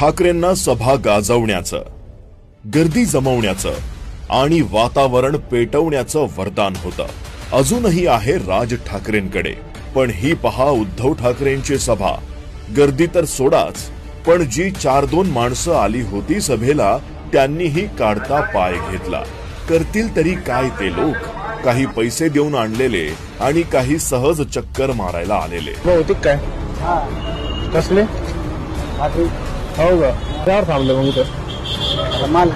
ठाकरेंना सभा गाजवण्याचं, गर्दी जमवण्याचं आणि वातावरण पेटवण्याचं वरदान होतं. अजूनही आहे राज ठाकरेंकडे. पण ही पहा उद्धव ठाकरेंची सभा. गर्दी तर सोडाच, पण जी 4-2 माणसं आली होती सभेला त्यांनीही काढता पाय घेतला. करतील तरी काय ते लोक? काही पैसे देऊन आणलेले आणि काही सहज चक्कर मारायला आलेले. बहुतेक काय कसले हो ग त्यावर थांबलं मग इथं माल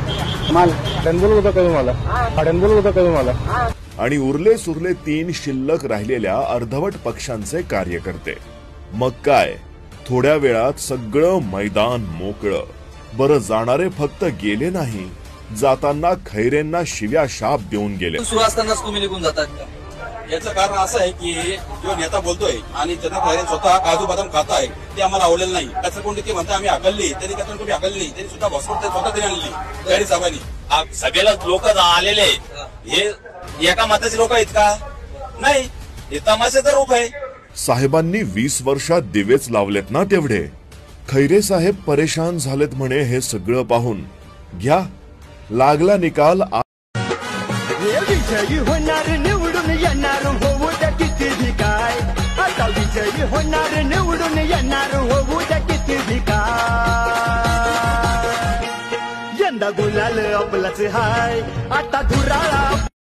बोलत होता कमी मला बोलत होता कमी मला. आणि उरले सुरले 3 शिल्लक राहिलेल्या अर्धवट पक्षांचे कार्यकर्ते. मग काय, थोड्या वेळात सगळं मैदान मोकळं. बरं, जाणारे फक्त गेले नाही, जाताना खैरेंना शिव्या शाप देऊन गेले. सुरू असतानाच तुम्ही निघून जातात. याचं कारण असं आहे की जो नेता बोलतोय आणि चंद्र खैरे स्वतः काजू बदाम खाताय ते आम्हाला आवडलेलं नाही. त्याचं कोणी ते म्हणता आम्ही हकलली, त्यांनी त्यातून कोणी हकलली नाही. त्यांनी सुद्धा बॉक्सवर स्वतः त्यांनी आणली खैरे साहेबांनी. सगळ्याला लोक आलेले हे एका मताचे लोक आहेत का? नाही, हे तमाशाचा रूप आहे. साहेबांनी 20 वर्षात दिवेच लावलेत ना तेवढे. खैरे साहेब परेशान झालेत म्हणे हे सगळं पाहून. घ्या, लागला निकाल. विजयी होणार, निवडून येणार, होऊ द्या किती भी काय. आता विजयी होणार, निवडून येणार, होऊ द्या किती भी काय. यंदा गुलाल आपलाच हाय, आता धुराळा